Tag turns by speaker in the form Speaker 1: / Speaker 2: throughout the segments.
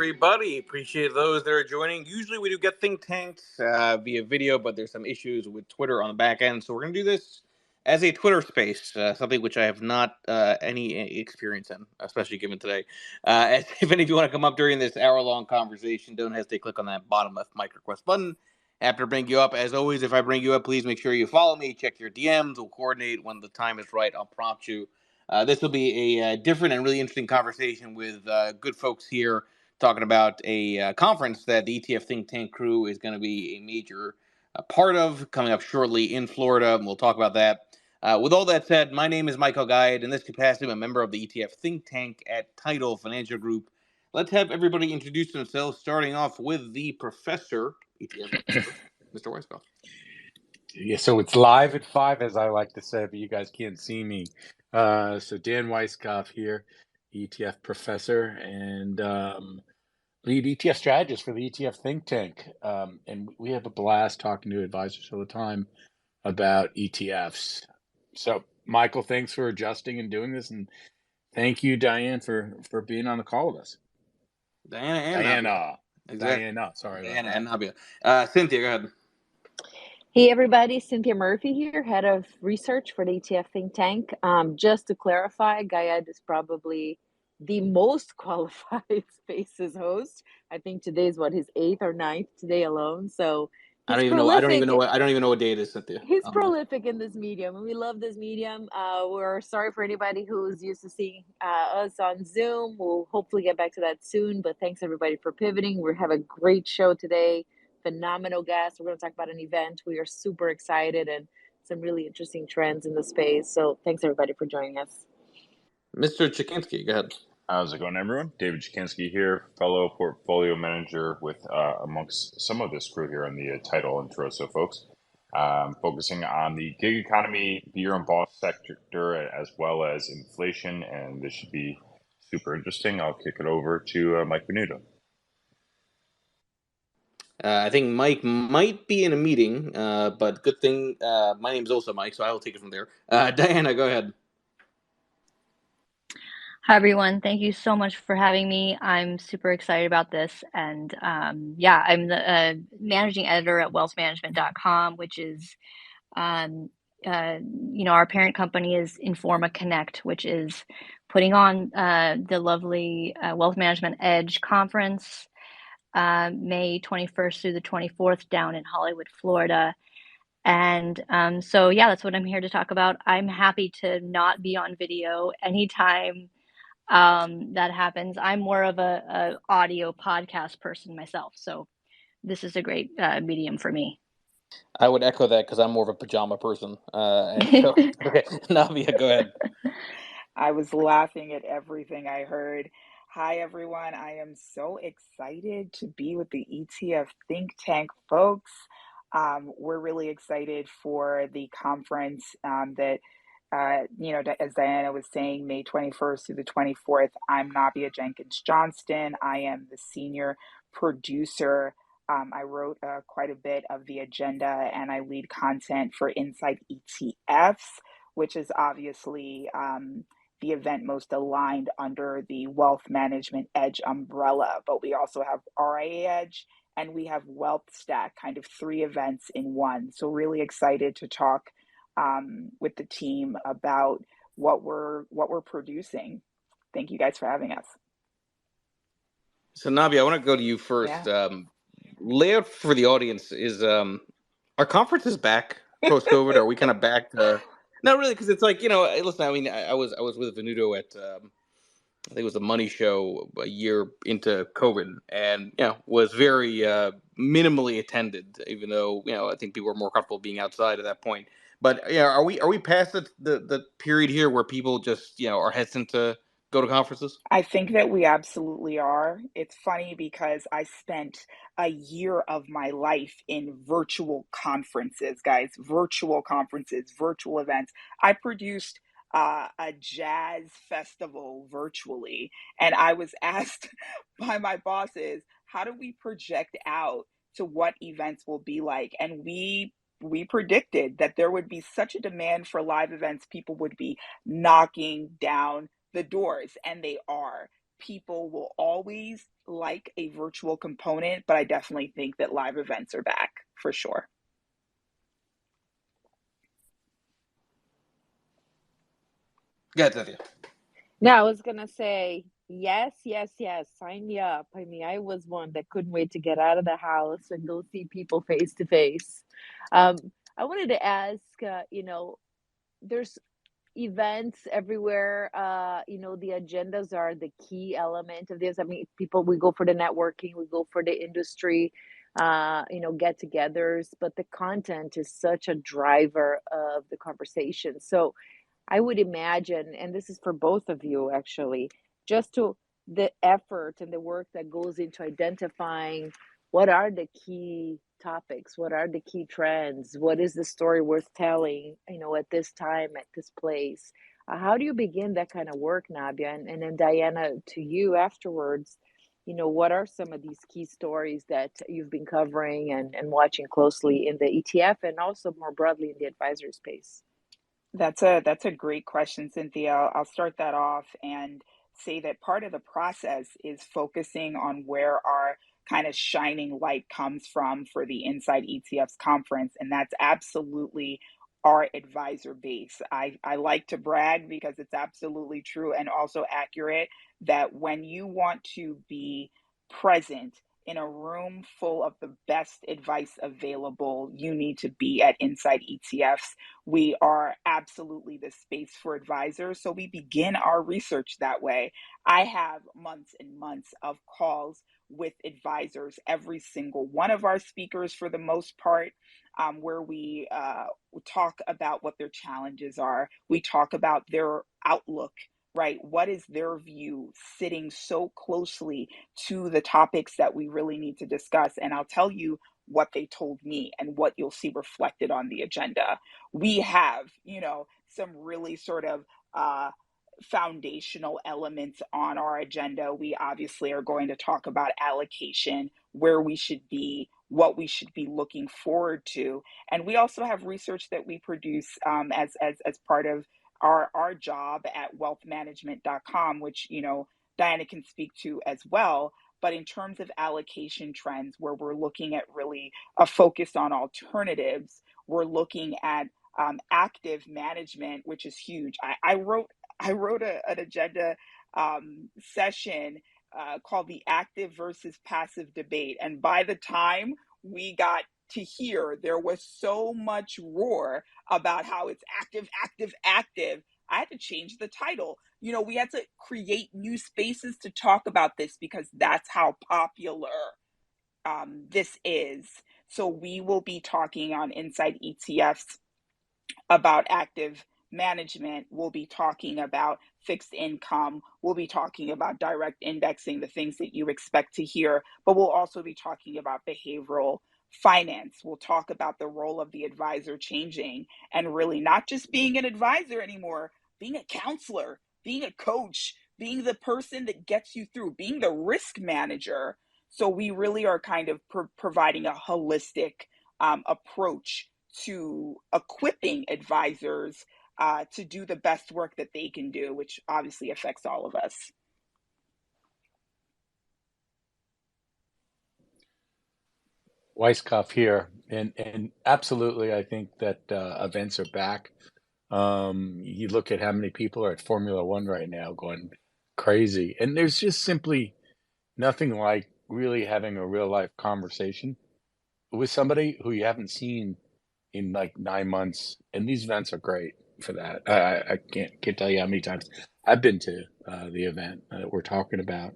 Speaker 1: everybody. Appreciate those that are joining. Usually we do get think tanks via video, but there's some issues with Twitter on the back end. So we're going to do this as a Twitter space, something which I have not any experience in, especially given today. If any of you want to come up during this hour-long conversation, don't hesitate to click on that bottom left mic request button. Happy to bring you up. As always, if I bring you up, please make sure you follow me, check your DMs. We'll coordinate when the time is right. I'll prompt you. This will be a different and really interesting conversation with good folks here talking about a conference that the ETF Think Tank crew is going to be a major part of coming up shortly in Florida, and we'll talk about that. With all that said, my name is Michael Guyed. In this capacity, I'm a member of the ETF Think Tank at Tidal Financial Group. Let's have everybody introduce themselves, starting off with the professor, ETF Mr. Weisskopf.
Speaker 2: Yeah, so it's live at 5, as I like to say, but you guys can't see me. So Dan Weisskopf here, ETF professor and lead ETF strategist for the ETF Think Tank. And we have a blast talking to advisors all the time about ETFs. So, Michael, thanks for adjusting and doing this. And thank you, Diane, for being on the call with us.
Speaker 1: Diana.
Speaker 2: Sorry.
Speaker 1: Diana and Nabia. Cynthia, go ahead.
Speaker 3: Hey everybody, Cynthia Murphy here, head of research for the ETF Think Tank. Just to clarify, Guyed is probably the most qualified Spaces host. I think today's his 8th or 9th today alone. So
Speaker 1: I don't even know what day it is, Cynthia.
Speaker 3: He's prolific in this medium, and we love this medium. We're sorry for anybody who's used to seeing us on Zoom. We'll hopefully get back to that soon. But thanks everybody for pivoting. We have a great show today. Phenomenal guest. We're going to talk about an event. We are super excited and some really interesting trends in the space. So thanks everybody for joining us.
Speaker 1: Mr. Chikinsky, go ahead.
Speaker 4: How's it going, everyone? David Chikinsky here, fellow portfolio manager with amongst some of this crew here on the Tidal and Troso folks, focusing on the gig economy, beer and boss sector, as well as inflation. And this should be super interesting. I'll kick it over to Mike Venuto.
Speaker 1: I think Mike might be in a meeting, but good thing my name's also Mike, so I will take it from there. Diana, go ahead.
Speaker 5: Hi, everyone. Thank you so much for having me. I'm super excited about this. And I'm the managing editor at wealthmanagement.com, which is, our parent company is Informa Connect, which is putting on the lovely Wealth Management Edge conference May 21st through the 24th down in Hollywood, Florida. And that's what I'm here to talk about. I'm happy to not be on video anytime that happens. I'm more of a audio podcast person myself, so this is a great medium for me.
Speaker 1: I would echo that because I'm more of a pajama person. Okay, Nabia, go ahead.
Speaker 6: I was laughing at everything I heard. Hi, everyone. I am so excited to be with the ETF Think Tank folks. We're really excited for the conference that, as Diana was saying, May 21st through the 24th. I'm Nabia Jenkins-Johnston. I am the senior producer. I wrote quite a bit of the agenda, and I lead content for Inside ETFs, which is obviously the event most aligned under the Wealth Management Edge umbrella. But we also have RIA Edge and we have Wealth Stack, kind of 3 events in one. So really excited to talk with the team about what we're producing. Thank you guys for having us.
Speaker 1: So Nabia, I want to go to you first. Yeah. Layout for the audience is our conference is back post-COVID. Are we kind of back to? Not really, because it's like, listen, I mean, I was with Venuto at, I think it was the Money Show a year into COVID, and, was very minimally attended, even though, I think people were more comfortable being outside at that point. But, are we past the period here where people just, are hesitant to go to conferences?
Speaker 6: I think that we absolutely are. It's funny because I spent a year of my life in virtual conferences, guys, virtual conferences, virtual events. I produced a jazz festival virtually, and I was asked by my bosses, how do we project out to what events will be like? And we predicted that there would be such a demand for live events, people would be knocking down the doors, and they are. people will always like a virtual component, but I definitely think that live events are back for sure.
Speaker 1: Good, Nabia.
Speaker 3: No, I was gonna say yes, yes, yes. Sign me up. I mean, I was one that couldn't wait to get out of the house and go see people face to face. I wanted to ask, there's events everywhere. The agendas are the key element of this. I mean, people, we go for the networking, we go for the industry, get-togethers, but the content is such a driver of the conversation. So I would imagine, and this is for both of you actually, just to the effort and the work that goes into identifying what are the key topics, what are the key trends, what is the story worth telling, at this time, at this place. How do you begin that kind of work, Nabia? And then Diana, to you afterwards, what are some of these key stories that you've been covering and watching closely in the ETF and also more broadly in the advisory space?
Speaker 6: That's a great question, Cynthia. I'll start that off and say that part of the process is focusing on where our kind of shining light comes from for the Inside ETFs conference, and that's absolutely our advisor base. I like to brag because it's absolutely true and also accurate that when you want to be present in a room full of the best advice available, you need to be at Inside ETFs. We are absolutely the space for advisors. So we begin our research that way. I have months and months of calls with advisors, every single one of our speakers for the most part, where we talk about what their challenges are. We talk about their outlook, right? What is their view sitting so closely to the topics that we really need to discuss? And I'll tell you what they told me and what you'll see reflected on the agenda. We have, some really sort of foundational elements on our agenda. We obviously are going to talk about allocation, where we should be, what we should be looking forward to. And we also have research that we produce as part of our job at wealthmanagement.com, which, Diana can speak to as well. But in terms of allocation trends, where we're looking at really a focus on alternatives, we're looking at active management, which is huge. I wrote an agenda session called the active versus passive debate, and by the time we got to hear, there was so much roar about how it's active, active, active. I had to change the title. We had to create new spaces to talk about this because that's how popular this is. So we will be talking on Inside ETFs about active management. We'll be talking about fixed income. We'll be talking about direct indexing, the things that you expect to hear, but we'll also be talking about behavioral finance. We'll talk about the role of the advisor changing and really not just being an advisor anymore, being a counselor, being a coach, being the person that gets you through, being the risk manager. So we really are kind of providing a holistic approach to equipping advisors to do the best work that they can do, which obviously affects all of us.
Speaker 2: Weisskopf here, and absolutely, I think that events are back. You look at how many people are at Formula One right now, going crazy, and there's just simply nothing like really having a real life conversation with somebody who you haven't seen in like 9 months, and these events are great for that. I can't tell you how many times I've been to the event that we're talking about.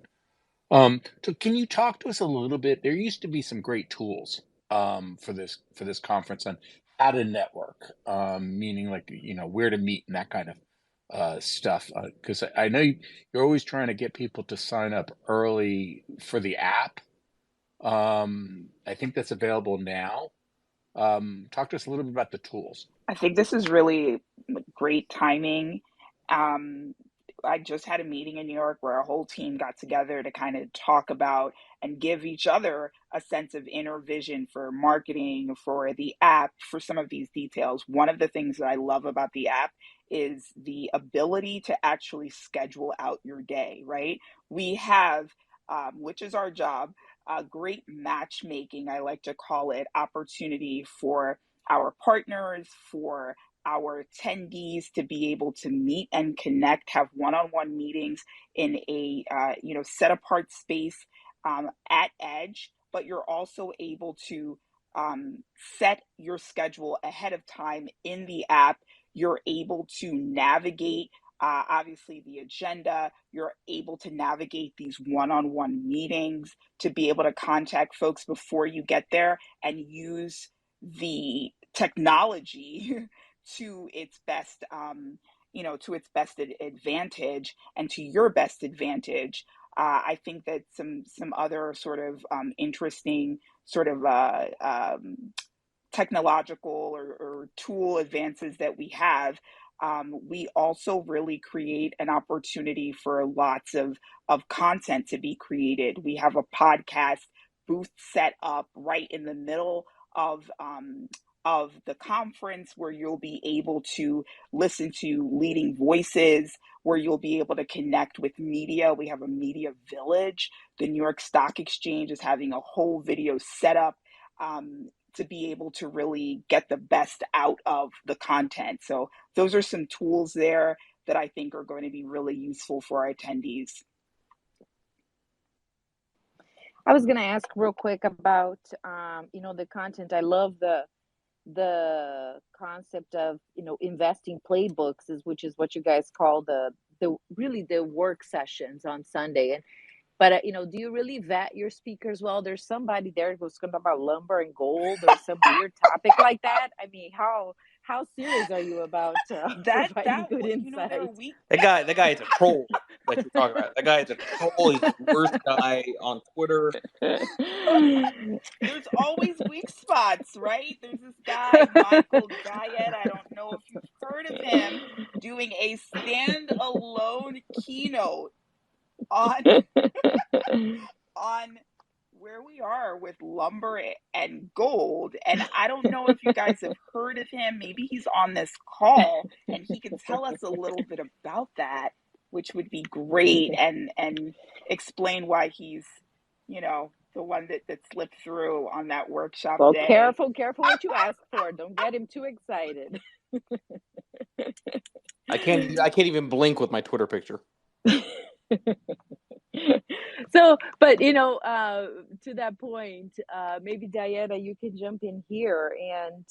Speaker 2: So can you talk to us a little bit? There used to be some great tools for this conference on how to network, meaning like where to meet and that kind of stuff. Because I know you're always trying to get people to sign up early for the app. I think that's available now. Talk to us a little bit about the tools.
Speaker 6: I think this is really great timing. I just had a meeting in New York where our whole team got together to kind of talk about and give each other a sense of inner vision for marketing, for the app, for some of these details. One of the things that I love about the app is the ability to actually schedule out your day, right? We have, which is our job, a great matchmaking, I like to call it, opportunity for our partners, for our attendees to be able to meet and connect, have one-on-one meetings in a set apart space at Edge, but you're also able to set your schedule ahead of time in the app. You're able to navigate obviously the agenda. You're able to navigate these one-on-one meetings to be able to contact folks before you get there and use the technology to its best advantage and to your best advantage. I think that some other sort of interesting sort of technological or tool advances that we have, we also really create an opportunity for lots of content to be created. We have a podcast booth set up right in the middle of the conference where you'll be able to listen to leading voices, where you'll be able to connect with media. We have a media village. The New York Stock Exchange is having a whole video setup to be able to really get the best out of the content. So those are some tools there that I think are going to be really useful for our attendees.
Speaker 3: I was going to ask real quick about, the content. I love the concept of, investing playbooks, which is what you guys call the really the work sessions on Sunday. But do you really vet your speakers well? There's somebody there who's going to talk about lumber and gold or some weird topic like that. I mean, how serious are you about providing good insight?
Speaker 1: That guy is a troll that you're talking about. That guy is a troll. He's the worst guy on Twitter.
Speaker 6: There's always weak spots, right? There's this guy, Michael Guyette. I don't know if you've heard of him, doing a standalone keynote on where we are with lumber and gold. And I don't know if you guys have heard of him. Maybe he's on this call and he can tell us a little bit about that, which would be great, and explain why he's, the one that slipped through on that workshop day.
Speaker 3: Careful what you ask for. Don't get him too excited.
Speaker 1: I can't even blink with my Twitter picture.
Speaker 3: So, but to that point, maybe Diana, you can jump in here, and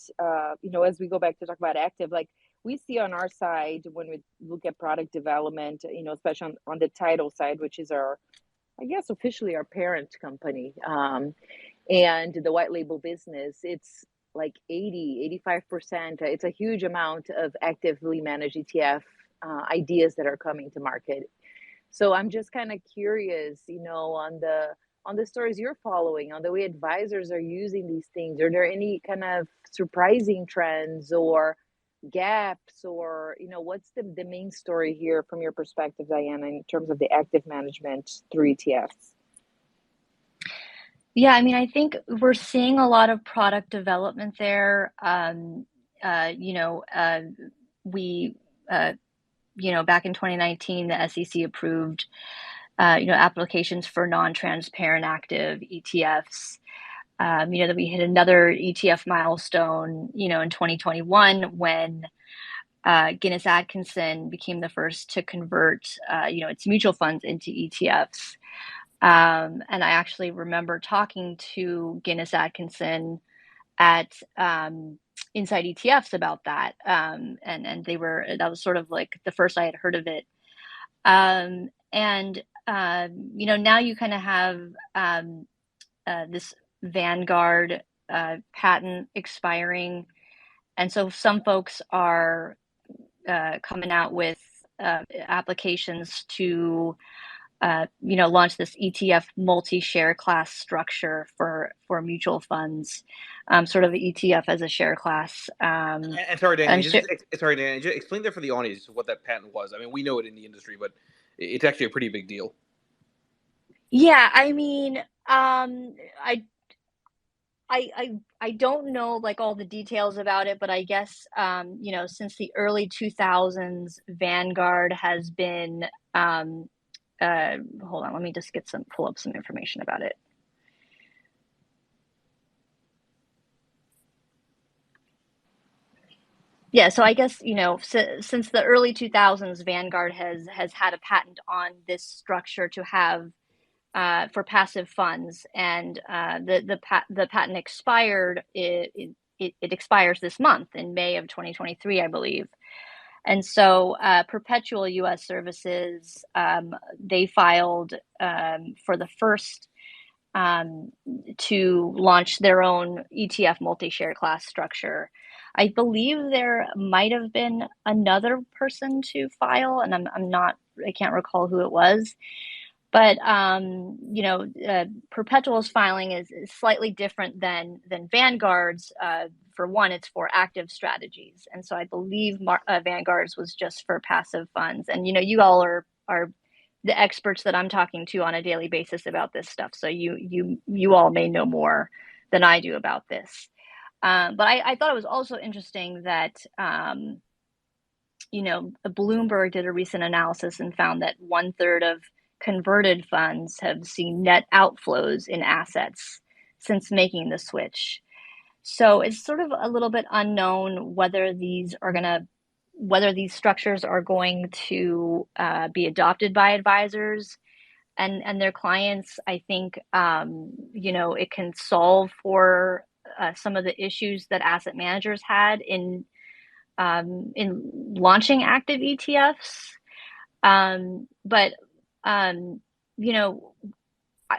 Speaker 3: as we go back to talk about active, like we see on our side when we look at product development, especially on the title side, which is our, I guess, officially our parent company, and the white label business, it's like 85%. It's a huge amount of actively managed ETF ideas that are coming to market. So I'm just kind of curious, on the stories you're following, on the way advisors are using these things. Are there any kind of surprising trends or gaps, or what's the main story here from your perspective, Diana, in terms of the active management through ETFs?
Speaker 5: Yeah, I mean, I think we're seeing a lot of product development there. Back in 2019, the SEC approved, applications for non-transparent active ETFs. That we hit another ETF milestone, in 2021 when Guinness Atkinson became the first to convert, its mutual funds into ETFs. And I actually remember talking to Guinness Atkinson at Inside ETFs about that, and that was sort of like the first I had heard of it. Now you kind of have this Vanguard patent expiring, and so some folks are coming out with applications to launch this ETF multi-share class structure for mutual funds. sort of ETF as a share class.
Speaker 1: And sorry, Dan,
Speaker 5: I'm
Speaker 1: just
Speaker 5: sure.
Speaker 1: sorry, Dan, just explain that for the audience what that patent was. I mean, we know it in the industry, but it's actually a pretty big deal.
Speaker 5: Yeah, I mean, I I don't know like all the details about it, but I guess since the early 2000s, Vanguard has been. Hold on, let me just pull up some information about it. Yeah, so I guess since the early 2000s, Vanguard has had a patent on this structure to have for passive funds, and the patent expired. It expires this month in May of 2023, I believe. And so Perpetual U.S. Services, they filed for the first to launch their own ETF multi-share class structure. I believe there might have been another person to file, and I can't recall who it was. But Perpetual's filing is slightly different than Vanguard's. For one, it's for active strategies, and so I believe Vanguard's was just for passive funds. And you all are the experts that I'm talking to on a daily basis about this stuff, so you all may know more than I do about this. But I thought it was also interesting that Bloomberg did a recent analysis and found that 1/3 of converted funds have seen net outflows in assets since making the switch. So it's sort of a little bit unknown whether these structures are going to be adopted by advisors and their clients. I think it can solve for some of the issues that asset managers had in launching active ETFs. But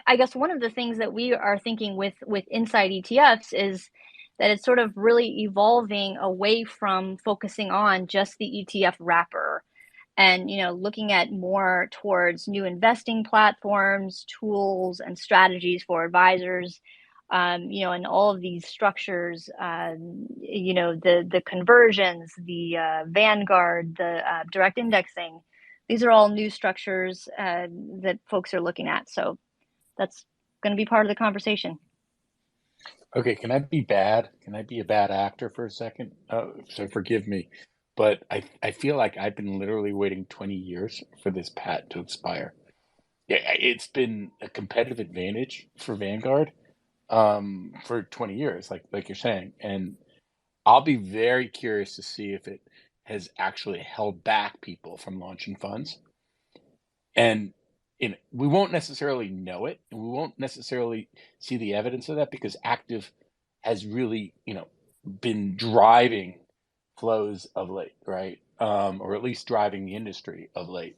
Speaker 5: I guess one of the things that we are thinking with inside ETFs is that it's sort of really evolving away from focusing on just the ETF wrapper and looking at more towards new investing platforms, tools, and strategies for advisors. And all of these structures, the conversions, the Vanguard, the direct indexing, these are all new structures that folks are looking at. So that's going to be part of the conversation.
Speaker 2: Okay, can I be bad? Can I be a bad actor for a second? So forgive me, but I feel like I've been literally waiting 20 years for this patent to expire. Yeah, it's been a competitive advantage for Vanguard for 20 years, like you're saying, and I'll be very curious to see if it has actually held back people from launching funds. And we won't necessarily know it, and we won't necessarily see the evidence of that because active has really, been driving flows of late, right? Or at least driving the industry of late.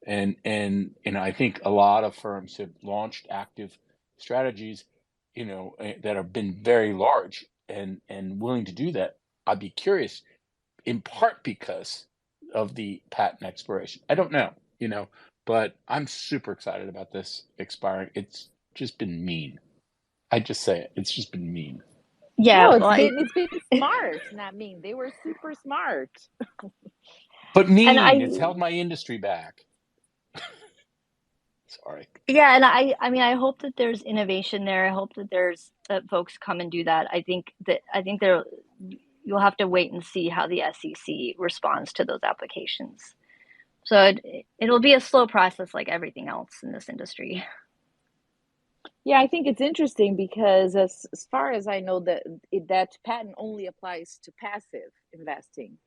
Speaker 2: And I think a lot of firms have launched active strategies, that have been very large and willing to do that. I'd be curious, in part because of the patent expiration. I don't know, but I'm super excited about this expiring. It's just been mean. I just say it. It's just been mean.
Speaker 5: Yeah,
Speaker 3: No,
Speaker 5: well,
Speaker 3: it's been smart, not mean. They were super smart.
Speaker 2: But mean,
Speaker 5: and
Speaker 2: it's held my industry back. Sorry.
Speaker 5: Yeah, and I hope that there's innovation there. I hope that there's folks come and do that. I think there you'll have to wait and see how the SEC responds to those applications. So it'll be a slow process like everything else in this industry.
Speaker 3: Yeah, I think it's interesting because as far as I know, that patent only applies to passive investing.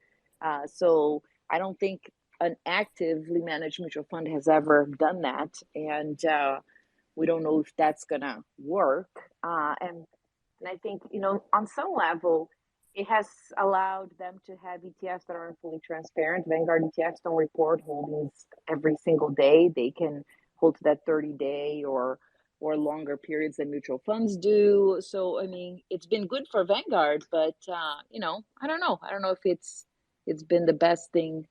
Speaker 3: So I don't think an actively managed mutual fund has ever done that, and we don't know if that's gonna work. And I think on some level, it has allowed them to have ETFs that aren't fully transparent. Vanguard ETFs don't report holdings every single day. They can hold to that 30-day or longer periods than mutual funds do. So I mean, it's been good for Vanguard, but I don't know. I don't know if it's been the best thing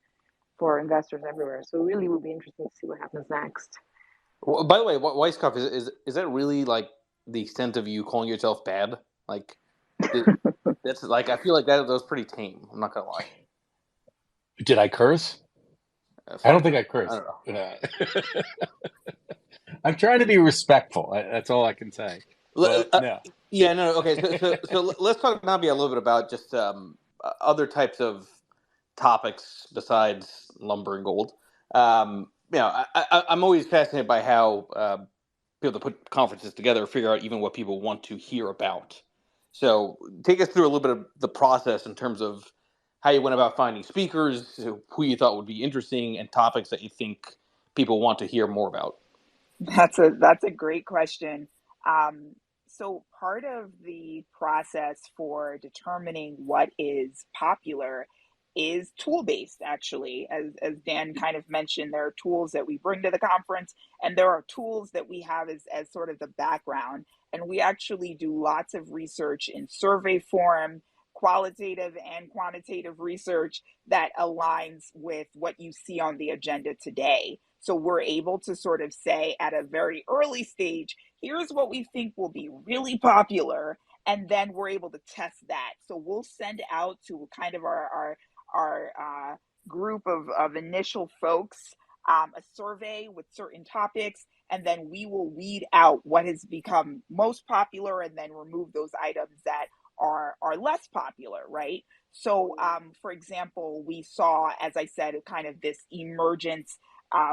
Speaker 3: for investors everywhere. So it really will be interesting to see what happens next.
Speaker 1: Well, by the way, Weisskopf, is that really like the extent of you calling yourself bad? Like, That's like, I feel like that was pretty tame. I'm not gonna lie.
Speaker 2: Did I curse? I don't think I cursed.
Speaker 1: don't know.
Speaker 2: I'm trying to be respectful. That's all I can say. But no.
Speaker 1: Yeah, no. Okay, so let's talk, Nabia, a little bit about just other types of topics besides lumber and gold. I'm always fascinated by how people that put conferences together figure out even what people want to hear about. So take us through a little bit of the process in terms of how you went about finding speakers, who you thought would be interesting, and topics that you think people want to hear more about.
Speaker 6: That's a great question. So part of the process for determining what is popular is tool based, actually. As Dan kind of mentioned, there are tools that we bring to the conference, and there are tools that we have as sort of the background. And we actually do lots of research in survey form, qualitative and quantitative research that aligns with what you see on the agenda today. So we're able to sort of say at a very early stage, here's what we think will be really popular. And then we're able to test that. So we'll send out to kind of our group of initial folks a survey with certain topics. And then we will weed out what has become most popular and then remove those items that are less popular, right? So, for example, we saw, as I said, kind of this emergence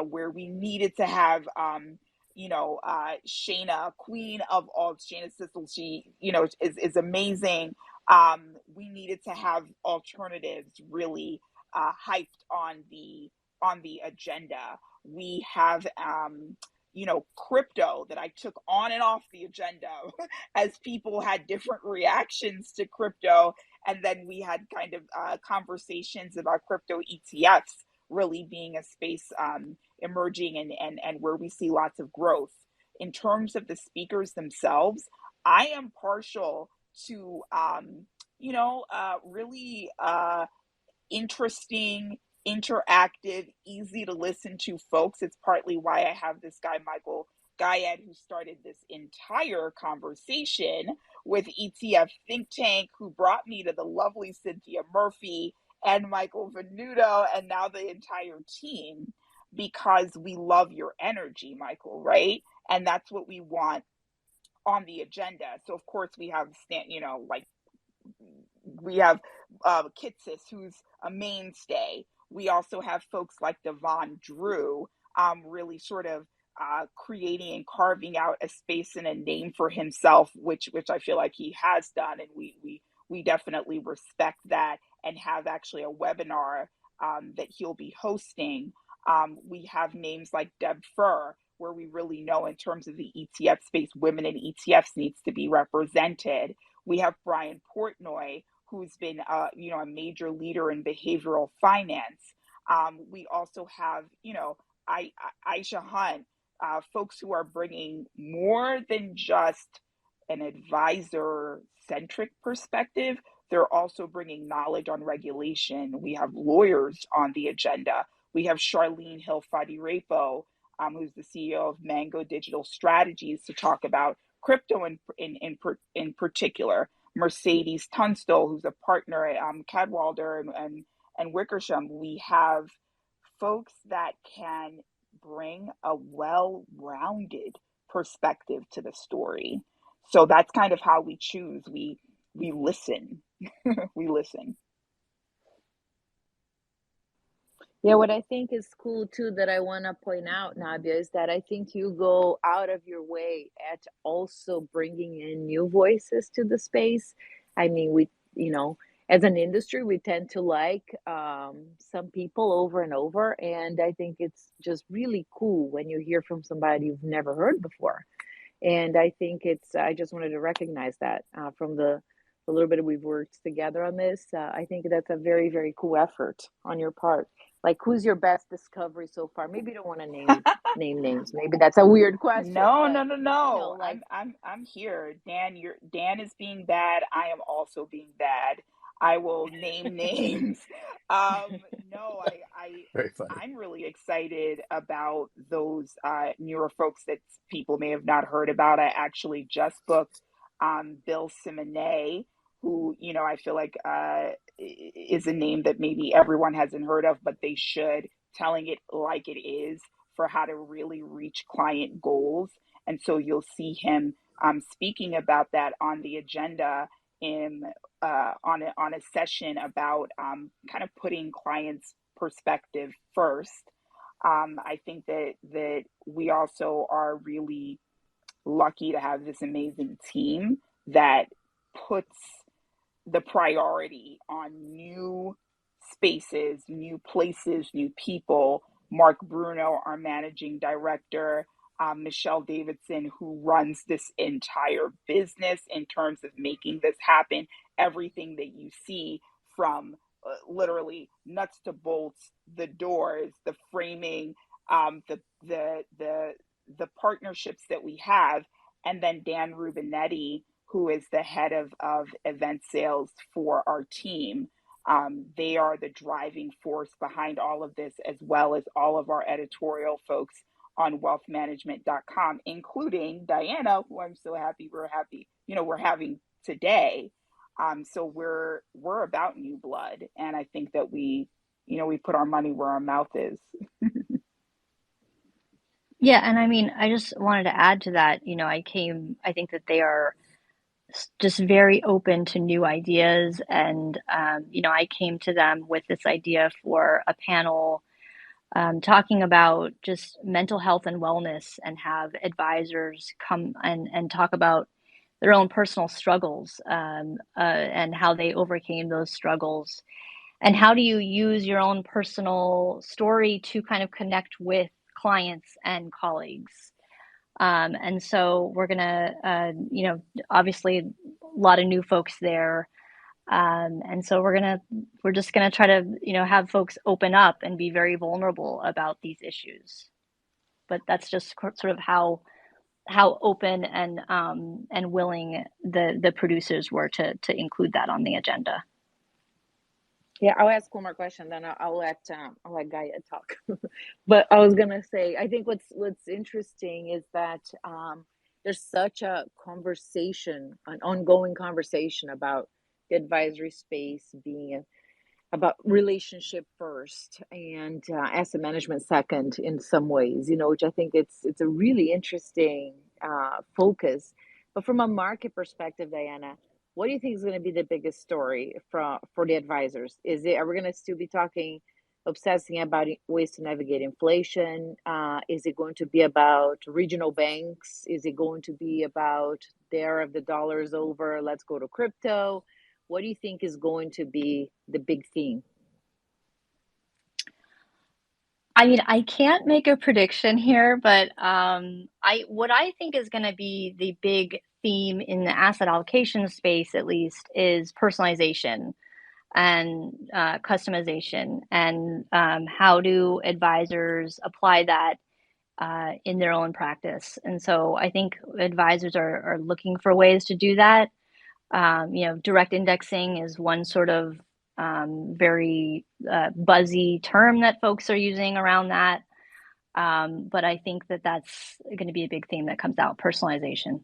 Speaker 6: where we needed to have, Shayna, queen of all, Shayna Sissel, she, is amazing. We needed to have alternatives really hyped on the agenda. We have, crypto that I took on and off the agenda as people had different reactions to crypto. And then we had kind of conversations about crypto ETFs really being a space emerging and where we see lots of growth. In terms of the speakers themselves, I am partial to, really interesting, interactive, easy to listen to folks. It's partly why I have this guy, Michael Gayed, who started this entire conversation with ETF Think Tank, who brought me to the lovely Cynthia Murphy and Michael Venuto, and now the entire team, because we love your energy, Michael, right? And that's what we want on the agenda. So of course we have we have Kitsis, who's a mainstay. We also have folks like Devon Drew, really sort of creating and carving out a space and a name for himself, which I feel like he has done, and we definitely respect that, and have actually a webinar that he'll be hosting. We have names like Deb Furr, where we really know in terms of the ETF space, women in ETFs needs to be represented. We have Brian Portnoy, who's been a major leader in behavioral finance. We also have, Aisha Hunt, folks who are bringing more than just an advisor-centric perspective. They're also bringing knowledge on regulation. We have lawyers on the agenda. We have Charlene Hill-Fadirepo, who's the CEO of Mango Digital Strategies, to talk about crypto in particular. Mercedes Tunstall, who's a partner at Cadwalder and Wickersham. We have folks that can bring a well-rounded perspective to the story. So that's kind of how we choose. We listen. We listen.
Speaker 3: Yeah, what I think is cool too that I want to point out, Nabia, is that I think you go out of your way at also bringing in new voices to the space. I mean, as an industry, we tend to like some people over and over, and I think it's just really cool when you hear from somebody you've never heard before. And I think I just wanted to recognize that from the little bit we've worked together on this. I think that's a very, very cool effort on your part. Like, who's your best discovery so far? Maybe you don't want to name names. Maybe that's a weird question.
Speaker 6: No.
Speaker 3: Like,
Speaker 6: I'm here. Dan is being bad. I am also being bad. I will name names. No,
Speaker 2: Very funny.
Speaker 6: I'm really excited about those newer folks that people may have not heard about. I actually just booked Bill Simonet, who, I feel like is a name that maybe everyone hasn't heard of, but they should, telling it like it is for how to really reach client goals. And so you'll see him speaking about that on the agenda in on a session about kind of putting clients' perspective first. I think that we also are really lucky to have this amazing team that puts the priority on new spaces, new places, new people. Mark Bruno, our managing director, Michelle Davidson, who runs this entire business in terms of making this happen. Everything that you see from literally nuts to bolts, the doors, the framing, the partnerships that we have, and then Dan Rubinetti, who is the head of event sales for our team. They are the driving force behind all of this, as well as all of our editorial folks on wealthmanagement.com, including Diana, who I'm so happy we're having today. So we're about new blood, and I think that we put our money where our mouth is.
Speaker 5: Yeah, and I mean, I just wanted to add to that, I think that they are just very open to new ideas. And, I came to them with this idea for a panel talking about just mental health and wellness, and have advisors come and talk about their own personal struggles, and how they overcame those struggles. And how do you use your own personal story to kind of connect with clients and colleagues? And so we're gonna, obviously a lot of new folks there. And so we're just gonna try to, have folks open up and be very vulnerable about these issues. But that's just sort of how open and willing the producers were to include that on the agenda.
Speaker 3: Yeah, I'll ask one more question, then I'll let Gaia talk. But I was gonna say, I think what's interesting is that there's such a conversation, an ongoing conversation about the advisory space being about relationship first and asset management second in some ways, which I think it's a really interesting focus. But from a market perspective, Diana, what do you think is going to be the biggest story for the advisors? Are we going to still be obsessing about ways to navigate inflation? Is it going to be about regional banks? Is it going to be about the dollar is over, let's go to crypto? What do you think is going to be the big theme?
Speaker 5: I mean, I can't make a prediction here, but what I think is going to be the big theme in the asset allocation space, at least, is personalization and customization, and how do advisors apply that in their own practice. And so I think advisors are looking for ways to do that. Direct indexing is one sort of very buzzy term that folks are using around that. But I think that that's going to be a big theme that comes out, personalization.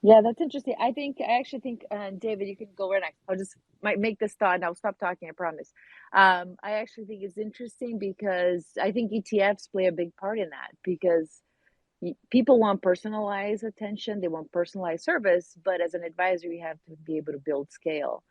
Speaker 3: Yeah, that's interesting. I actually think, David, you can go right next. I'll just might make this thought and I'll stop talking, I promise. I actually think it's interesting because I think ETFs play a big part in that, because people want personalized attention, they want personalized service, but as an advisor, you have to be able to build scale.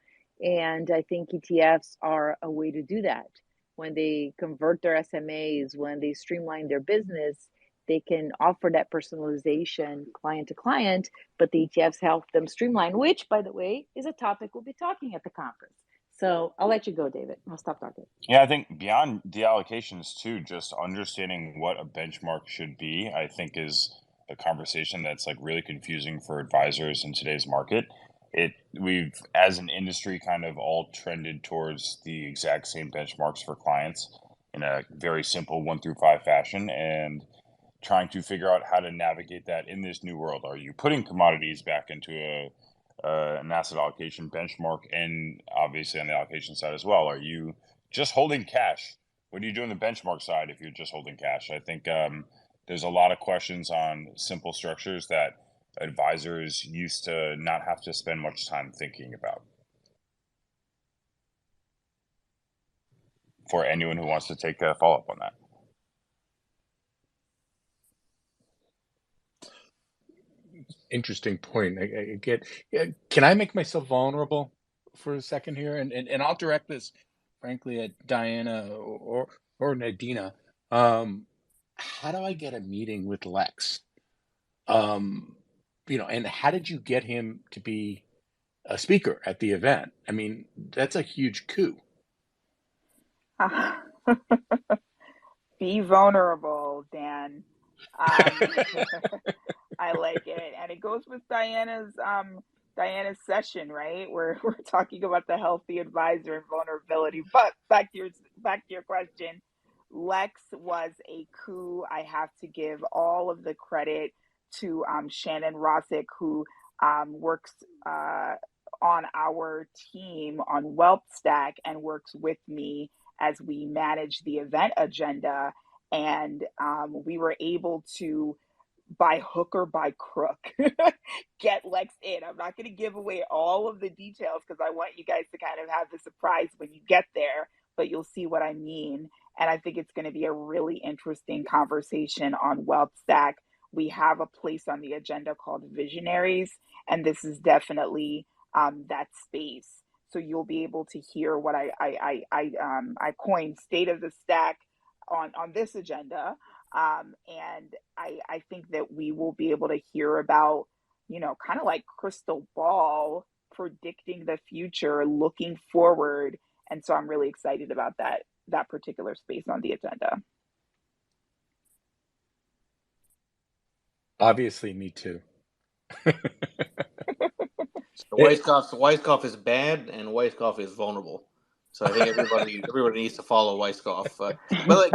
Speaker 3: And I think ETFs are a way to do that. When they convert their SMAs, when they streamline their business, they can offer that personalization client to client, but the ETFs help them streamline, which, by the way, is a topic we'll be talking at the conference. So I'll let you go, David. I'll stop talking.
Speaker 4: Yeah, I think beyond the allocations too, just understanding what a benchmark should be, I think is a conversation that's like really confusing for advisors in today's market. We've, as an industry, kind of all trended towards the exact same benchmarks for clients in a very simple 1 through 5 fashion, and trying to figure out how to navigate that in this new world. Are you putting commodities back into an asset allocation benchmark, and obviously on the allocation side as well? Are you just holding cash? What do you do on the benchmark side if you're just holding cash? I think there's a lot of questions on simple structures that advisors used to not have to spend much time thinking about? For anyone who wants to take a follow-up on that.
Speaker 2: Interesting point. I get. Can I make myself vulnerable for a second here? And I'll direct this, frankly, at Diana or Nadina. How do I get a meeting with Lex? And how did you get him to be a speaker at the event? I mean, that's a huge coup.
Speaker 6: Be vulnerable, Dan. I like it, and it goes with Diana's session, right? We're talking about the healthy advisor and vulnerability. But back to your question, Lex was a coup. I have to give all of the credit to Shannon Rossick, who works on our team on Wealth Stack and works with me as we manage the event agenda. And we were able to, by hook or by crook, get Lex in. I'm not going to give away all of the details because I want you guys to kind of have the surprise when you get there, but you'll see what I mean. And I think it's going to be a really interesting conversation on Wealth Stack. We have a place on the agenda called Visionaries, and this is definitely that space. So you'll be able to hear what I coined State of the Stack on this agenda. And I think that we will be able to hear about, kind of like crystal ball, predicting the future, looking forward. And so I'm really excited about that particular space on the agenda.
Speaker 2: Obviously, me too.
Speaker 1: So Weisskopf is bad, and Weisskopf is vulnerable. So I think everybody needs to follow Weisskopf. But I want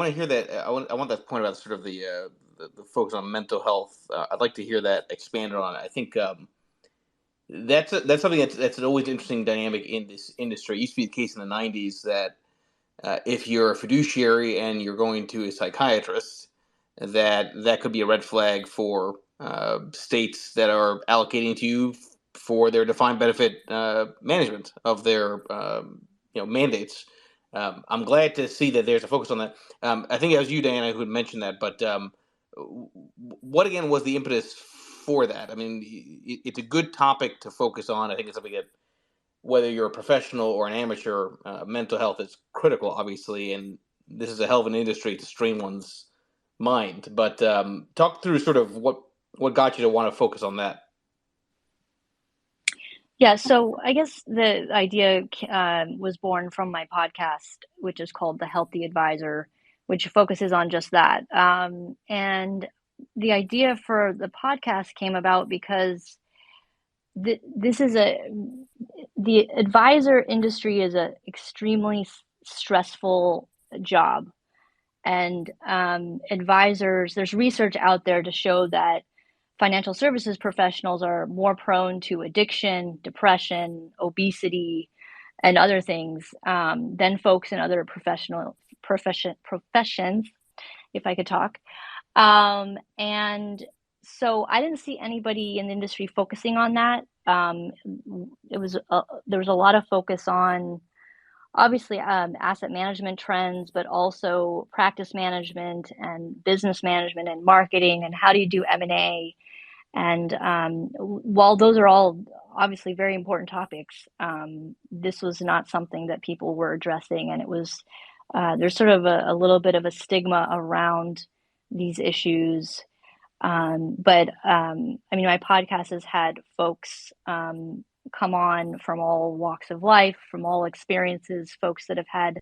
Speaker 1: to hear that. I want that point about sort of the focus on mental health. I'd like to hear that expanded on. I think that's something that's an always interesting dynamic in this industry. It used to be the case in the '90s that if you're a fiduciary and you're going to a psychiatrist, that could be a red flag for states that are allocating to you for their defined benefit management of their mandates. I'm glad to see that there's a focus on that. I think it was you, Diana, who had mentioned that. But what again was the impetus for that? I mean, it's a good topic to focus on. I think it's something that, whether you're a professional or an amateur, mental health is critical, obviously, and this is a hell of an industry to strain one's mind. But talk through sort of what got you to want to focus on that.
Speaker 5: Yeah, so I guess the idea was born from my podcast, which is called The Healthy Advisor, which focuses on just that. And the idea for the podcast came about because the advisor industry is a extremely stressful job. And advisors, there's research out there to show that financial services professionals are more prone to addiction, depression, obesity, and other things than folks in other professions, if I could talk. And so I didn't see anybody in the industry focusing on that. There was a lot of focus on, obviously, asset management trends, but also practice management and business management and marketing and how do you do M&A. And while those are all obviously very important topics, this was not something that people were addressing. And it was, there's sort of a little bit of a stigma around these issues. But I mean, my podcast has had folks come on from all walks of life, from all experiences, folks that have had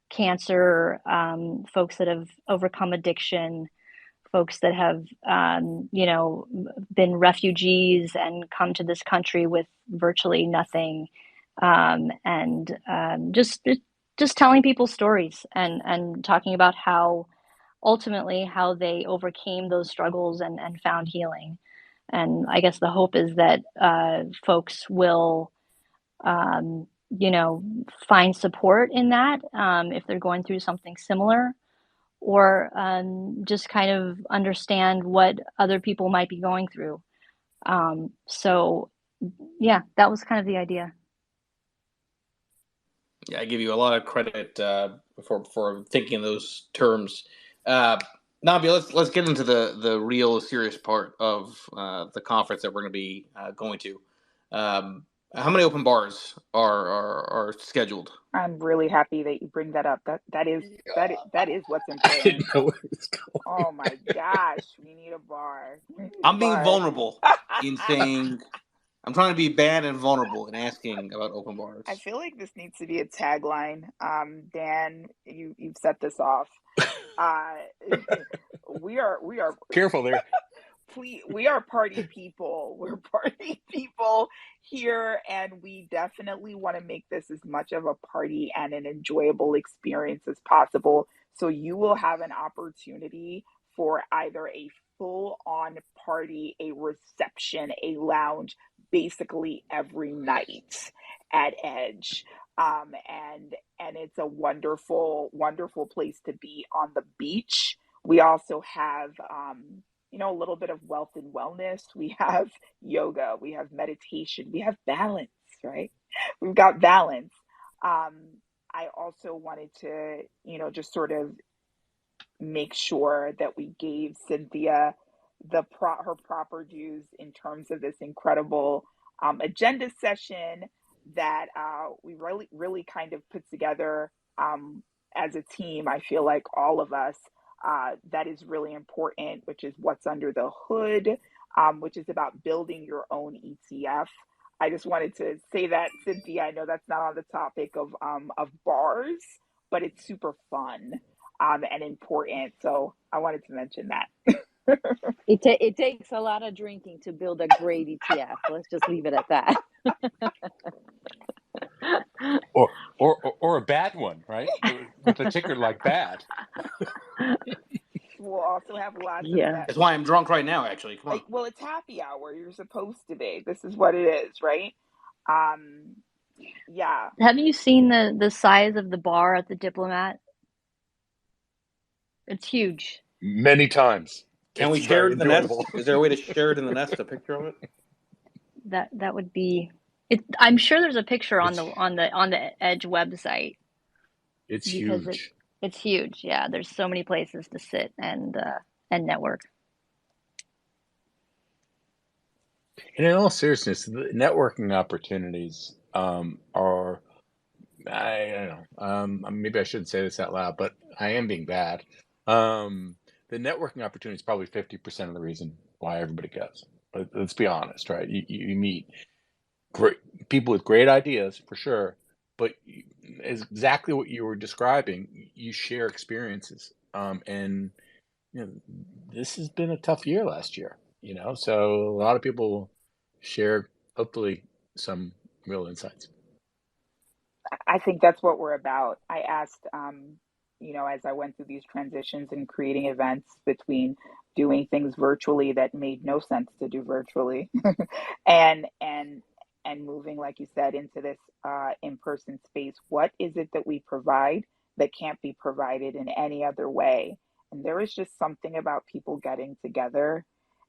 Speaker 5: cancer, folks that have overcome addiction, folks that have, been refugees and come to this country with virtually nothing, and just telling people stories and talking about how ultimately how they overcame those struggles and found healing. And I guess the hope is that folks will, find support in that if they're going through something similar, or just kind of understand what other people might be going through. So yeah, that was kind of the idea.
Speaker 1: Yeah, I give you a lot of credit for thinking in those terms. Nabia, let's get into the real serious part of the conference that we're going to be going to. How many open bars are scheduled?
Speaker 6: I'm really happy that you bring that up. That is what's
Speaker 2: I didn't
Speaker 6: important.
Speaker 2: know where it was going.
Speaker 6: Oh my gosh, we need a bar. We need a
Speaker 1: I'm being
Speaker 6: bar.
Speaker 1: vulnerable in saying I'm trying to be bad and vulnerable in asking about open bars.
Speaker 6: I feel like this needs to be a tagline. Dan, you've set this off. We are
Speaker 2: Careful there.
Speaker 6: we are party people. We're party people here, and we definitely want to make this as much of a party and an enjoyable experience as possible. So you will have an opportunity for either a full-on party, a reception, a lounge, basically every night at Edge. And it's a wonderful place to be on the beach. We also have a little bit of wealth and wellness. We have yoga, we have meditation, we have balance, right? We've got balance. I also wanted to, just sort of make sure that we gave Cynthia her proper dues in terms of this incredible agenda session that we really kind of put together as a team. I feel like all of us, that is really important, which is what's under the hood, which is about building your own ETF. I just wanted to say that, Cynthia. I know that's not on the topic of bars, but it's super fun and important. So I wanted to mention that.
Speaker 3: It takes a lot of drinking to build a great ETF. Let's just leave it at that.
Speaker 2: Or a bad one, right? With a ticker like bad.
Speaker 6: We'll also have lots of
Speaker 3: Yeah.
Speaker 6: that.
Speaker 1: That's why I'm drunk right now, actually. Come on.
Speaker 6: Well, it's happy hour. You're supposed to be. This is what it is, right? Yeah.
Speaker 5: Have you seen the size of the bar at the Diplomat? It's huge.
Speaker 2: Many times.
Speaker 1: Can we
Speaker 2: It's
Speaker 1: share
Speaker 2: very
Speaker 1: it in the nest?
Speaker 2: enjoyable.
Speaker 1: Is there a way to share it in the nest? A picture of it?
Speaker 5: That would be it. I'm sure there's a picture on the Edge website.
Speaker 2: It's
Speaker 5: because
Speaker 2: huge.
Speaker 5: It's huge. Yeah, there's so many places to sit and network.
Speaker 2: And in all seriousness, the networking opportunities are, I don't know, maybe I shouldn't say this out loud, but I am being bad. The networking opportunity is probably 50% of the reason why everybody goes. But let's be honest, right? You meet great people with great ideas for sure, but is exactly what you were describing. You share experiences, and this has been a tough year last year. So a lot of people share hopefully some real insights.
Speaker 6: I think that's what we're about. I asked, as I went through these transitions and creating events between doing things virtually that made no sense to do virtually, and moving, like you said, into this in-person space. What is it that we provide that can't be provided in any other way? And there is just something about people getting together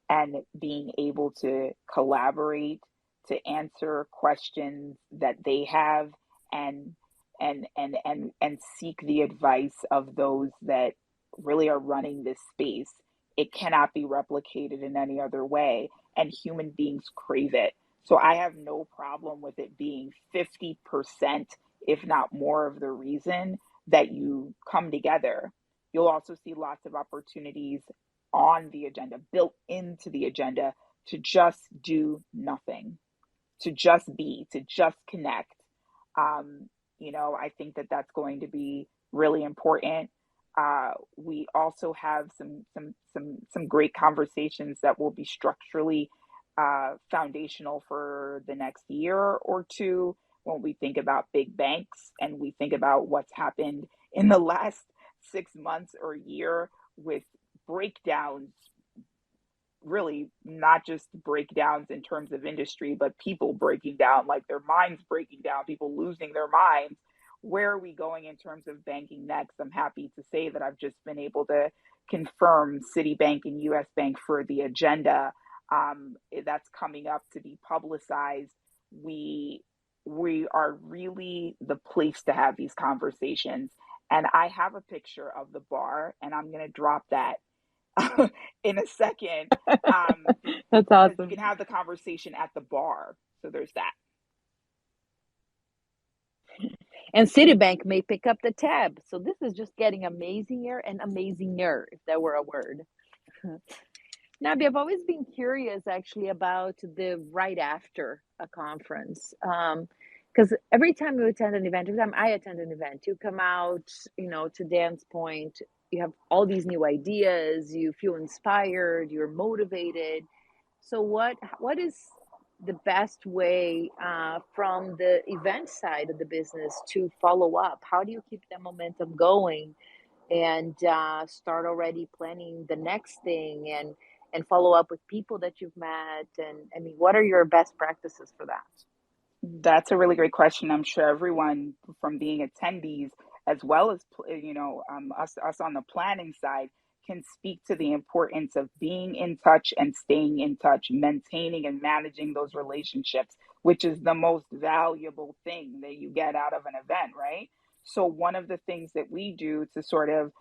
Speaker 6: and being able to collaborate, to answer questions that they have, and seek the advice of those that really are running this space. It cannot be replicated in any other way, and human beings crave it. So I have no problem with it being 50%, if not more, of the reason that you come together. You'll also see lots of opportunities on the agenda, built into the agenda, to just do nothing, to just be, to just connect. I think that that's going to be really important. We also have some great conversations that will be structurally foundational for the next year or two, when we think about big banks and we think about what's happened in the last 6 months or year with breakdowns, really not just breakdowns in terms of industry, but people breaking down, like their minds breaking down, people losing their minds where are we going in terms of banking next? I'm happy to say that I've just been able to confirm Citibank and US Bank for the agenda that's coming up to be publicized. We are really the place to have these conversations. And I have a picture of the bar, and I'm going to drop that in a second,
Speaker 3: That's
Speaker 6: because you
Speaker 3: awesome.
Speaker 6: can have the conversation at the bar. So there's that.
Speaker 3: And Citibank may pick up the tab. So this is just getting amazinger and amazinger, if that were a word. Nabia, I've always been curious actually about the right after a conference. Because every time you attend an event, every time I attend an event, you come out, to Dan's point, you have all these new ideas, you feel inspired, you're motivated. So what is the best way from the event side of the business to follow up? How do you keep that momentum going and start already planning the next thing and follow up with people that you've met? And I mean, what are your best practices for that?
Speaker 6: That's a really great question. I'm sure everyone from being attendees, as well as us on the planning side, can speak to the importance of being in touch and staying in touch, maintaining and managing those relationships, which is the most valuable thing that you get out of an event, right? So one of the things that we do to sort of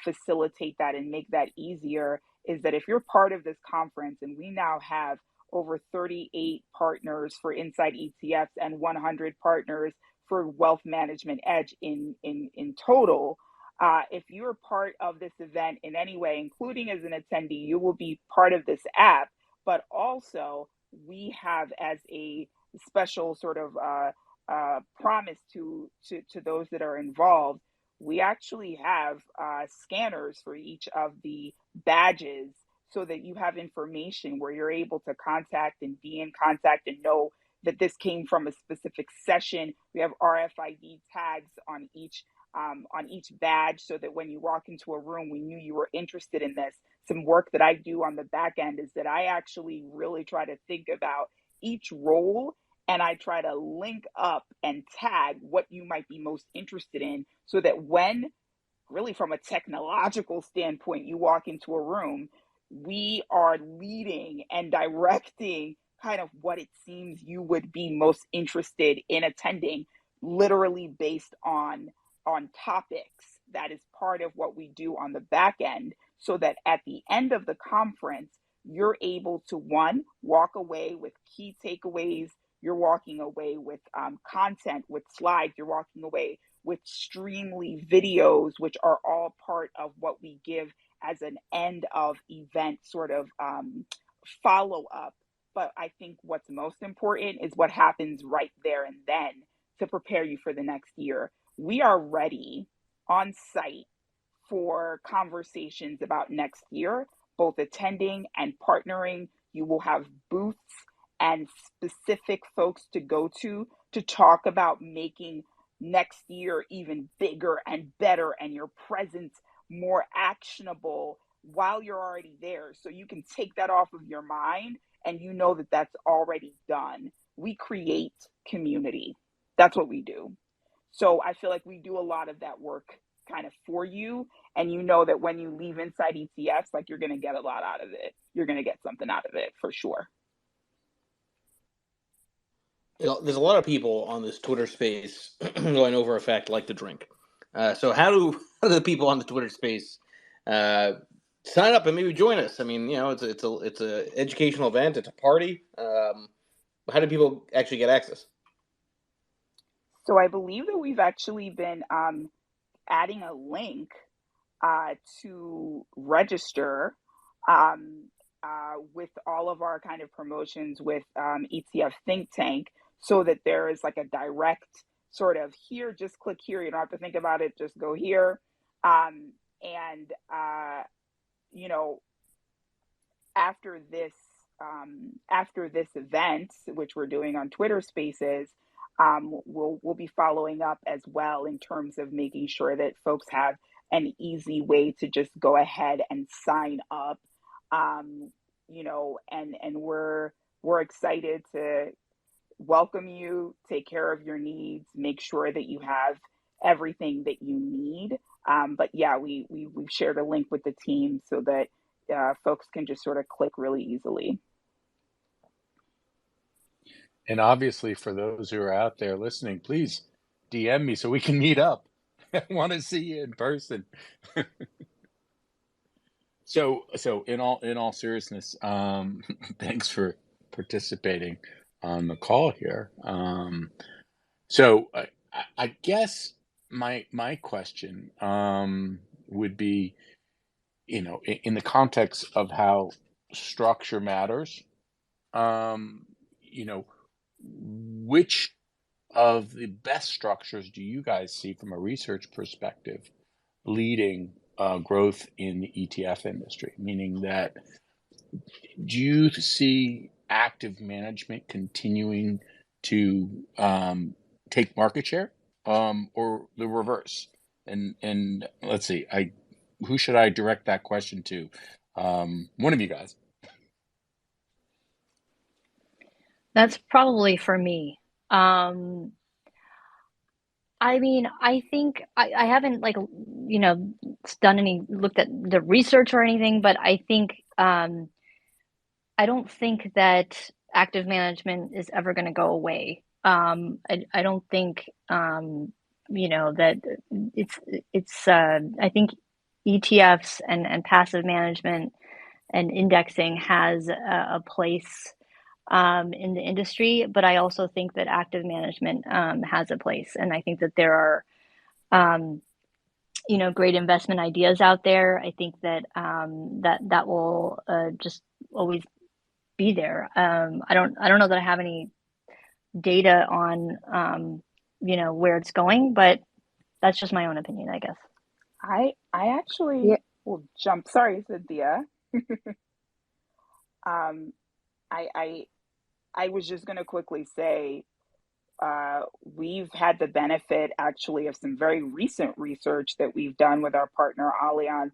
Speaker 6: facilitate that and make that easier is that if you're part of this conference, and we now have over 38 partners for Inside ETFs and 100 partners for Wealth Management Edge in total. If you're part of this event in any way, including as an attendee, you will be part of this app. But also, we have as a special sort of promise to those that are involved, we actually have scanners for each of the badges, so that you have information where you're able to contact and be in contact and know that this came from a specific session. We have RFID tags on each badge, so that when you walk into a room, we knew you were interested in this. Some work that I do on the back end is that I actually really try to think about each role, and I try to link up and tag what you might be most interested in, so that when, really from a technological standpoint, you walk into a room, we are leading and directing kind of what it seems you would be most interested in attending, literally based on topics. That is part of what we do on the back end, so that at the end of the conference, you're able to, one, walk away with key takeaways. You're walking away with content, with slides. You're walking away with Streamly videos, which are all part of what we give as an end of event sort of follow up. But I think what's most important is what happens right there and then to prepare you for the next year. We are ready on site for conversations about next year, both attending and partnering. You will have booths and specific folks to go to talk about making next year even bigger and better, and your presence more actionable while you're already there, so you can take that off of your mind and you know that that's already done. We create community. That's what we do. So I feel like we do a lot of that work kind of for you, and you know that when you leave Inside ETFs, like, you're going to get a lot out of it. You're going to get something out of it for sure.
Speaker 1: There's a lot of people on this Twitter space who I know for a fact like to drink. So how do the people on the Twitter space sign up and maybe join us? I mean, it's a educational event. It's a party. How do people actually get access?
Speaker 6: So I believe that we've actually been adding a link to register with all of our kind of promotions with ETF Think Tank, so that there is like a direct sort of, here, just click here. You don't have to think about it. Just go here. And after this event, which we're doing on Twitter Spaces, we'll be following up as well in terms of making sure that folks have an easy way to just go ahead and sign up. And we're excited to welcome you, take care of your needs, make sure that you have everything that you need. But yeah, we've shared a link with the team so that folks can just sort of click really easily.
Speaker 2: And obviously, for those who are out there listening, please DM me so we can meet up. I want to see you in person. So in all seriousness, thanks for participating on the call here. So I guess my question would be, in the context of how structure matters, you know, which of the best structures do you guys see from a research perspective leading growth in the ETF industry? Meaning that, do you see active management continuing to take market share, or the reverse? And let's see, who should I direct that question to? One of you guys.
Speaker 5: That's probably for me. I mean, I think I haven't looked at the research or anything, but I think I don't think that active management is ever going to go away. I don't think that it's I think ETFs and passive management and indexing has a place in the industry, but I also think that active management has a place, and I think that there are great investment ideas out there. I think that that will just always be there. I don't know that I have any data on where it's going, but that's just my own opinion, I guess.
Speaker 6: I actually will jump. Sorry, Cynthia. I was just going to quickly say we've had the benefit actually of some very recent research that we've done with our partner Allianz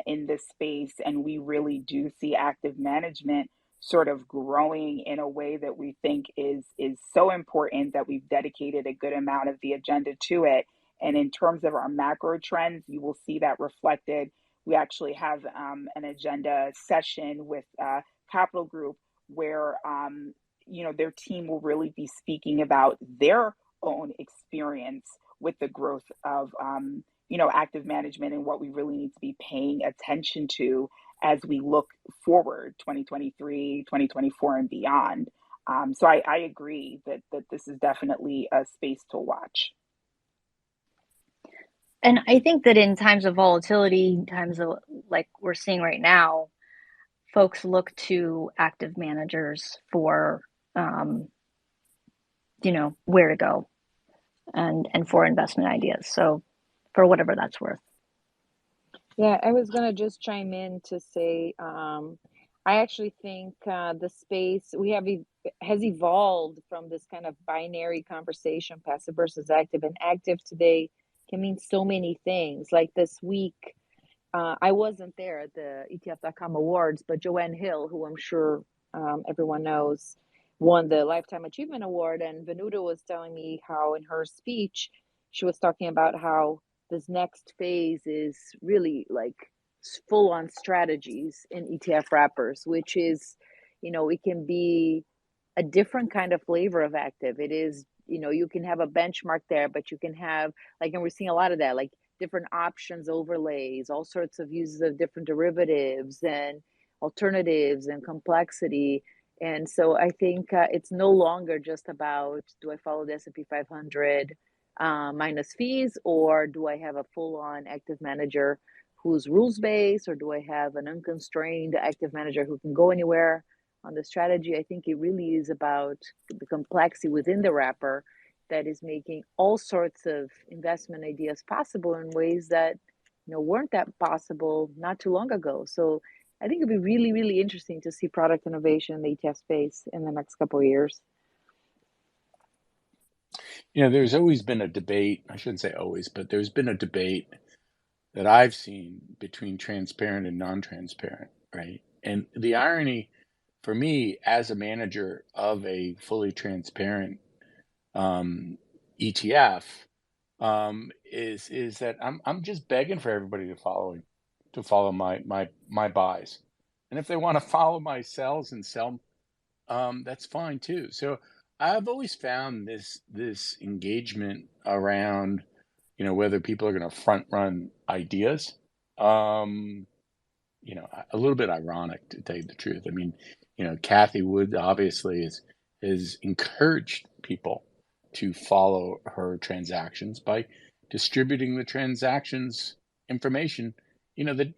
Speaker 6: in this space, and we really do see active management sort of growing in a way that we think is so important that we've dedicated a good amount of the agenda to it. And in terms of our macro trends, you will see that reflected. We actually have an agenda session with Capital Group where their team will really be speaking about their own experience with the growth of active management and what we really need to be paying attention to as we look forward 2023, 2024 and beyond. So I agree that this is definitely a space to watch.
Speaker 5: And I think that in times of volatility, times of like we're seeing right now, folks look to active managers for where to go and for investment ideas. So for whatever that's worth.
Speaker 3: Yeah, I was gonna just chime in to say, I actually think the space has evolved from this kind of binary conversation, passive versus active, and active today can mean so many things. Like this week, I wasn't there at the ETF.com awards, but Joanne Hill, who I'm sure everyone knows, won the Lifetime Achievement Award, and Venuta was telling me how in her speech she was talking about how this next phase is really like full on strategies in ETF wrappers, which is, it can be a different kind of flavor of active. It is, you can have a benchmark there, but you can have and we're seeing a lot of that, like different options, overlays, all sorts of uses of different derivatives and alternatives and complexity. And so I think it's no longer just about, do I follow the S&P 500 minus fees, or do I have a full-on active manager who's rules-based, or do I have an unconstrained active manager who can go anywhere on the strategy? I think it really is about the complexity within the wrapper that is making all sorts of investment ideas possible in ways that weren't that possible not too long ago. So I think it'd be really, really interesting to see product innovation in the ETF space in the next couple of years.
Speaker 2: There's always been a debate, I shouldn't say always, but there's been a debate that I've seen between transparent and non-transparent, right? And the irony for me as a manager of a fully transparent ETF is that I'm just begging for everybody to follow my buys, and if they want to follow my sells and sell, that's fine too. So I've always found this engagement around, whether people are going to front run ideas, um, a little bit ironic, to tell you the truth. I mean, Kathy Wood obviously is encouraged people to follow her transactions by distributing the transactions information, that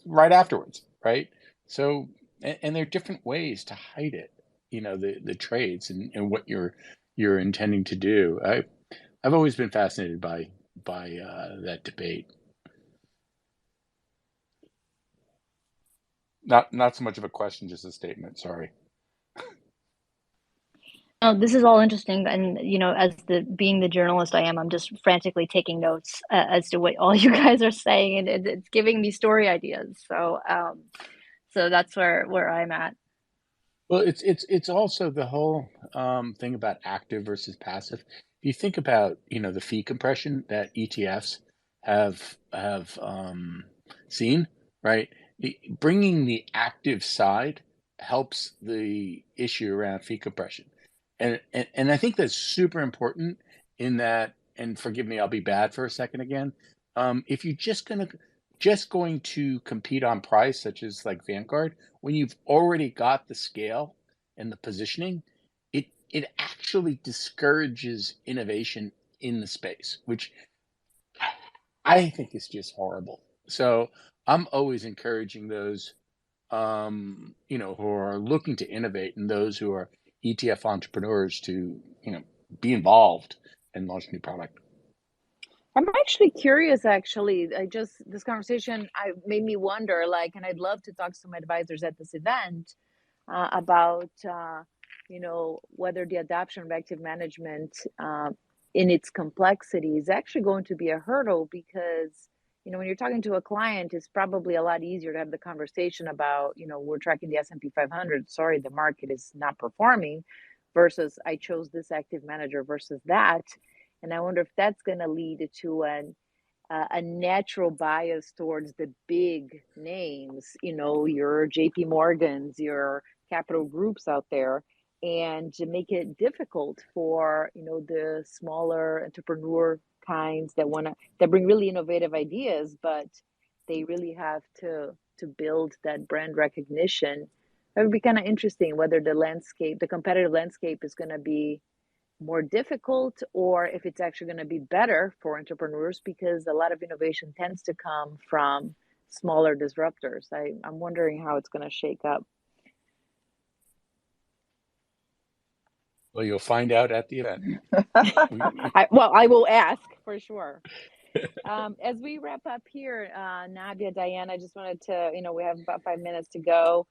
Speaker 2: right afterwards, right? So, and there are different ways to hide it, the trades and what you're intending to do. I've always been fascinated by that debate. Not so much of a question, just a statement. Sorry.
Speaker 5: Oh, this is all interesting, and as being the journalist I am, I'm just frantically taking notes as to what all you guys are saying, and it's giving me story ideas. So that's where I'm at.
Speaker 2: Well, it's also the whole thing about active versus passive. If you think about the fee compression that ETFs have seen, right? Bringing the active side helps the issue around fee compression, and I think that's super important in that. And forgive me, I'll be bad for a second again. If you're just going to compete on price, such as like Vanguard, when you've already got the scale and the positioning, it actually discourages innovation in the space, which I think is just horrible. So I'm always encouraging those who are looking to innovate and those who are ETF entrepreneurs to, be involved and launch new product.
Speaker 3: I'm actually curious, actually. This conversation made me wonder, like, and I'd love to talk to some advisors at this event about, whether the adoption of active management in its complexity is actually going to be a hurdle because, when you're talking to a client, it's probably a lot easier to have the conversation about, we're tracking the S&P 500. Sorry, the market is not performing versus I chose this active manager versus that. And I wonder if that's going to lead to a natural bias towards the big names, your JP Morgans, your capital groups out there, and to make it difficult for, the smaller entrepreneur kinds that bring really innovative ideas, but they really have to build that brand recognition. That would be kind of interesting whether the competitive landscape is going to be more difficult or if it's actually going to be better for entrepreneurs because a lot of innovation tends to come from smaller disruptors. I'm wondering how it's going to shake up.
Speaker 2: Well, you'll find out at the event.
Speaker 3: I will ask for sure. As we wrap up here, Nabia, Diane, I just wanted to, we have about 5 minutes to go.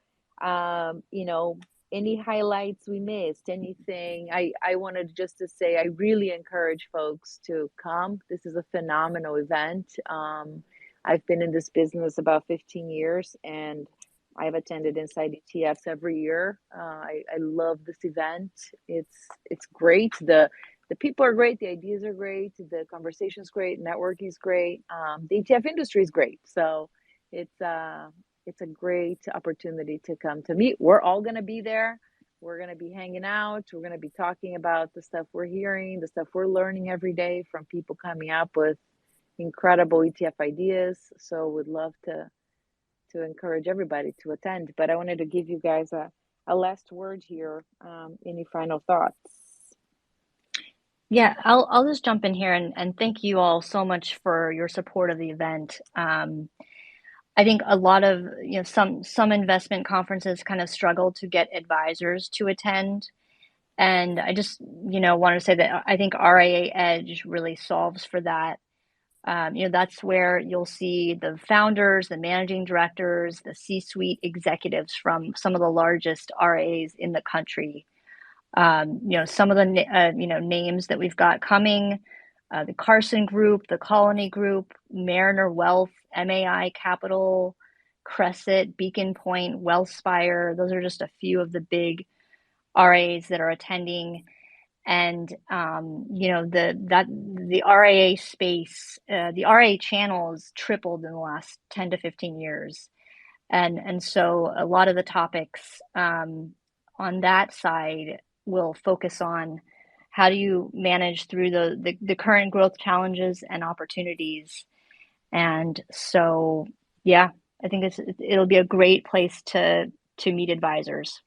Speaker 3: Any highlights we missed, anything. I wanted just to say I really encourage folks to come. This is a phenomenal event. I've been in this business about 15 years and I've attended Inside ETFs every year. I love this event. It's great. The people are great. The ideas are great. The conversation's great. Networking is great. The ETF industry is great. So it's a great opportunity to come to meet. We're all going to be there. We're going to be hanging out. We're going to be talking about the stuff we're hearing, the stuff we're learning every day from people coming up with incredible ETF ideas. So would love to encourage everybody to attend. But I wanted to give you guys a last word here. Any final thoughts?
Speaker 5: Yeah, I'll just jump in here and thank you all so much for your support of the event. I think a lot of some investment conferences kind of struggle to get advisors to attend, and I just wanted to say that I think RIA Edge really solves for that. That's where you'll see the founders, the managing directors, the C-suite executives from some of the largest RIAs in the country. Some of the names that we've got coming, the Carson Group, the Colony Group, Mariner Wealth, MAI Capital, Crescent, Beacon Point, Wealthspire. Those are just a few of the big RAs that are attending. And the RIA space, the RIA channels tripled in the last 10 to 15 years, and so a lot of the topics on that side will focus on how do you manage through the current growth challenges and opportunities. And so, yeah, I think it'll be a great place to meet advisors.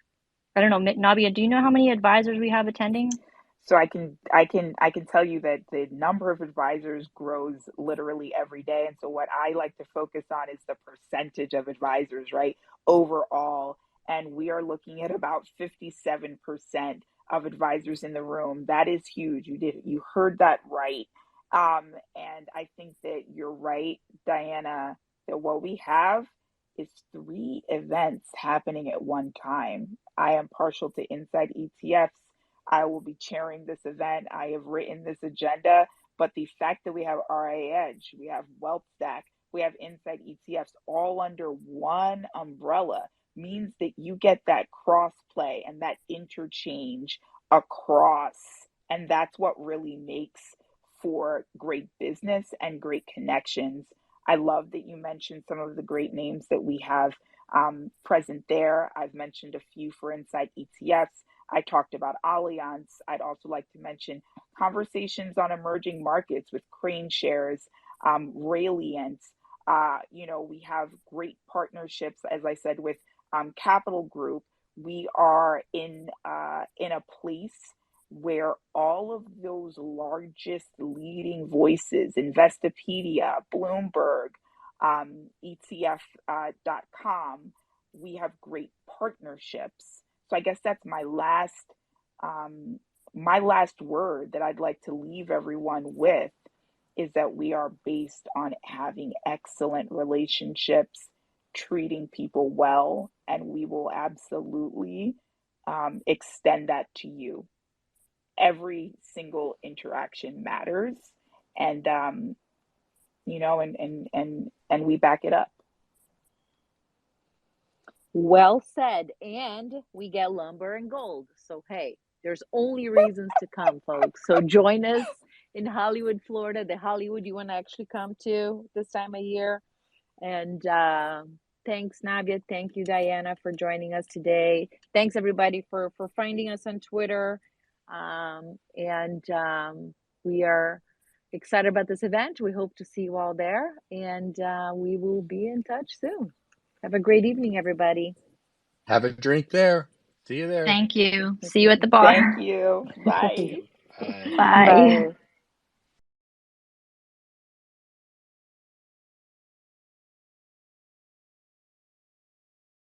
Speaker 5: I don't know, Nabia, do you know how many advisors we have attending?
Speaker 6: So I can tell you that the number of advisors grows literally every day. And so what I like to focus on is the percentage of advisors, right? Overall. And we are looking at about 57% of advisors in the room. That is huge. You heard that right. And I think that you're right, Diana, that what we have is 3 events happening at one time. I am partial to Inside ETFs. I will be chairing this event. I have written this agenda, but the fact that we have RIA Edge, we have Wealth Stack, we have Inside ETFs all under one umbrella means that you get that cross play and that interchange across. And that's what really makes for great business and great connections. I love that you mentioned some of the great names that we have present there. I've mentioned a few for Inside ETFs. I talked about Allianz. I'd also like to mention conversations on emerging markets with Crane Shares, Rayliant. We have great partnerships, as I said, with Capital Group. We are in a place where all of those largest leading voices, Investopedia, Bloomberg, ETF.com, we have great partnerships. So I guess that's my last word that I'd like to leave everyone with is that we are based on having excellent relationships, treating people well, and we will absolutely extend that to you. Every single interaction matters, and and we back it up.
Speaker 3: Well said. And we get lumber and gold. So, hey, there's only reasons to come, folks. So join us in Hollywood, Florida, the Hollywood you want to actually come to this time of year. And thanks, Nabia. Thank you, Diana, for joining us today. Thanks, everybody, for finding us on Twitter. We are excited about this event. We hope to see you all there. And we will be in touch soon. Have a great evening, everybody.
Speaker 2: Have a drink there. See you there.
Speaker 5: Thank you. See you at the bar.
Speaker 6: Thank you. Bye.
Speaker 2: Bye.
Speaker 5: Bye.
Speaker 3: Bye.